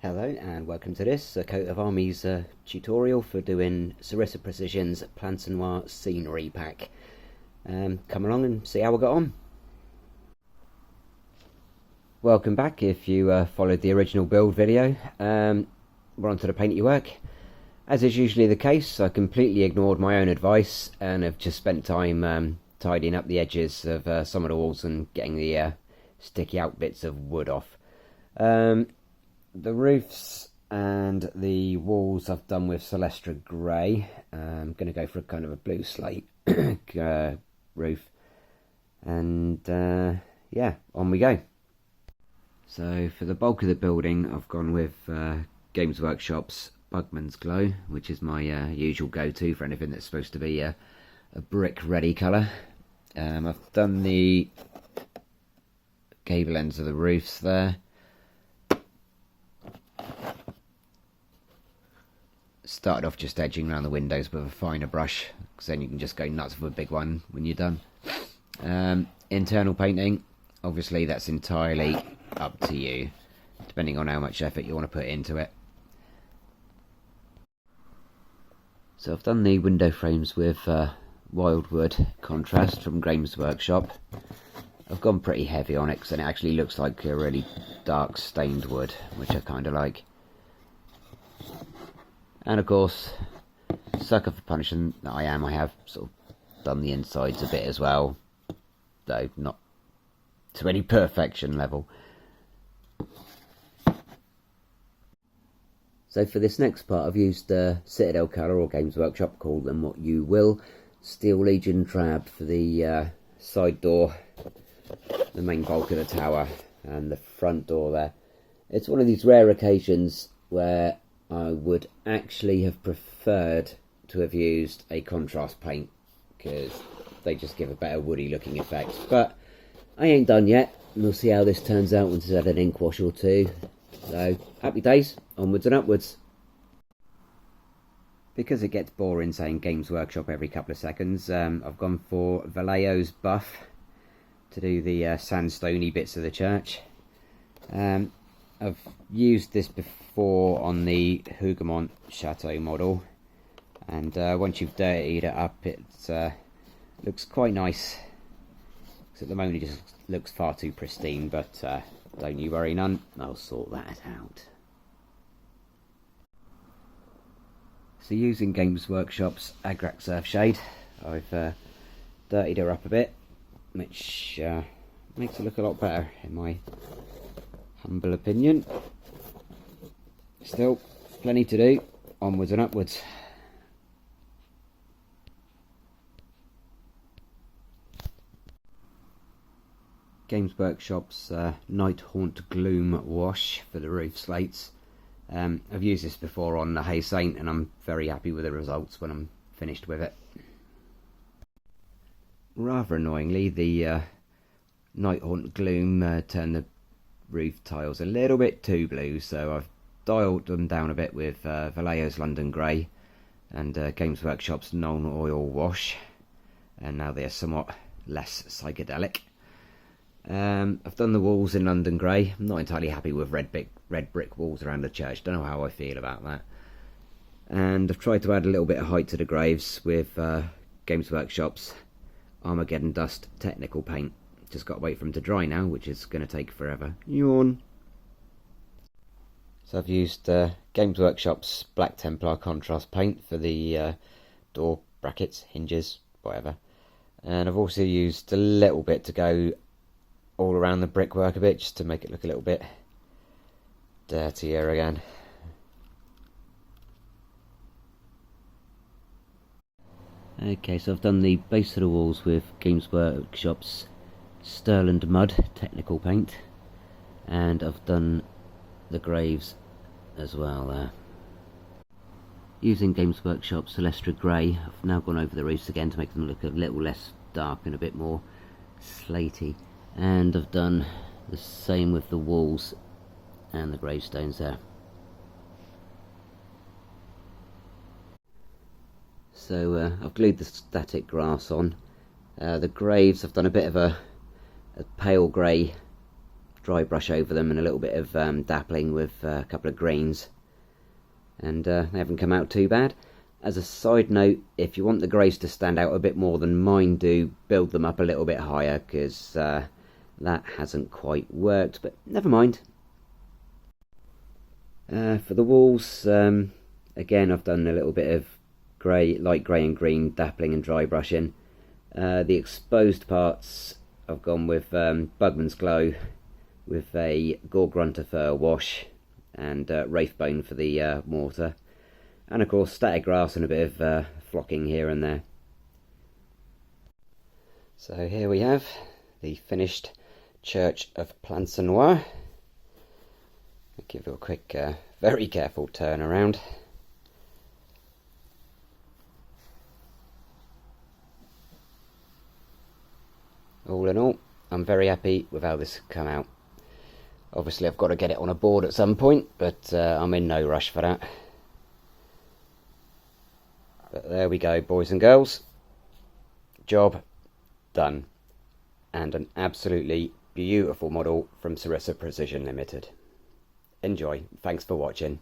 Hello and welcome to this Coat of Armies tutorial for doing Sarissa Precision's Plancenoit scenery pack. Come along and see how we got on. Welcome back if you followed the original build video. We're on to the painty work. As is usually the case, I completely ignored my own advice and have just spent time tidying up the edges of some of the walls and getting the sticky out bits of wood off. The roofs and the walls I've done with Celestra Grey. I'm going to go for a kind of a blue slate roof. And yeah, on we go. So for the bulk of the building I've gone with Games Workshop's Bugman's Glow, which is my usual go-to for anything that's supposed to be a brick ready colour. I've done the gable ends of the roofs there. Started off just edging around the windows with a finer brush, because then you can just go nuts with a big one when you're done. Internal painting, obviously that's entirely up to you, depending on how much effort you want to put into it. So I've done the window frames with Wildwood contrast from Games Workshop. I've gone pretty heavy on it, because then it actually looks like a really dark stained wood, which I kind of like. And of course, sucker for punishment that I am, I have sort of done the insides a bit as well, though not to any perfection level. So for this next part I've used Citadel colour, or Games Workshop, call them what you will, Steel Legion Drab for the side door, the main bulk of the tower, and the front door there. It's one of these rare occasions where I would actually have preferred to have used a contrast paint, because they just give a better woody looking effect. But I ain't done yet, and we'll see how this turns out once it's had an ink wash or two. So happy days, onwards and upwards. Because it gets boring saying Games Workshop every couple of seconds, I've gone for Vallejo's buff to do the sandstony bits of the church. I've used this before on the Hougoumont Chateau model, and once you've dirtied it up, it looks quite nice. Because at the moment it just looks far too pristine, but don't you worry none, I'll sort that out. So using Games Workshop's Agrax Earthshade, I've dirtied her up a bit, which makes it look a lot better in my humble opinion. Still plenty to do, onwards and upwards. Games Workshop's Night Haunt Gloom wash for the roof slates. I've used this before on the Hay Saint, and I'm very happy with the results when I'm finished with it. Rather annoyingly, the Night Haunt Gloom turned the roof tiles a little bit too blue, so I've dialed them down a bit with Vallejo's London Grey and Games Workshop's non-oil wash, and now they're somewhat less psychedelic. I've done the walls in London Grey. I'm not entirely happy with red brick walls around the church, don't know how I feel about that. And I've tried to add a little bit of height to the graves with Games Workshop's Armageddon Dust technical paint. Just got to wait for them to dry now, which is going to take forever. Yawn. So I've used Games Workshop's Black Templar contrast paint for the door brackets, hinges, whatever. And I've also used a little bit to go all around the brickwork a bit, just to make it look a little bit dirtier again. Okay, so I've done the base of the walls with Games Workshop's Stirland Mud technical paint, and I've done the graves as well there. Using Games Workshop Celestra Grey, I've now gone over the roofs again to make them look a little less dark and a bit more slaty, and I've done the same with the walls and the gravestones there. So I've glued the static grass on. The graves, I've done a bit of a pale grey dry brush over them and a little bit of dappling with a couple of greens, and they haven't come out too bad. As a side note, if you want the greys to stand out a bit more than mine do, build them up a little bit higher, because that hasn't quite worked, but never mind. For the walls, again I've done a little bit of light grey and green dappling and dry brushing. The exposed parts I've gone with Bugman's Glow with a Gore-Grunter fur wash and Wraithbone for the mortar, and of course static grass and a bit of flocking here and there. So here we have the finished church of Plancenoit. I'll give it a quick, very careful turn around. All in all, I'm very happy with how this has come out. Obviously I've got to get it on a board at some point, but I'm in no rush for that. But there we go, boys and girls. Job done. And an absolutely beautiful model from Sarissa Precision Limited. Enjoy. Thanks for watching.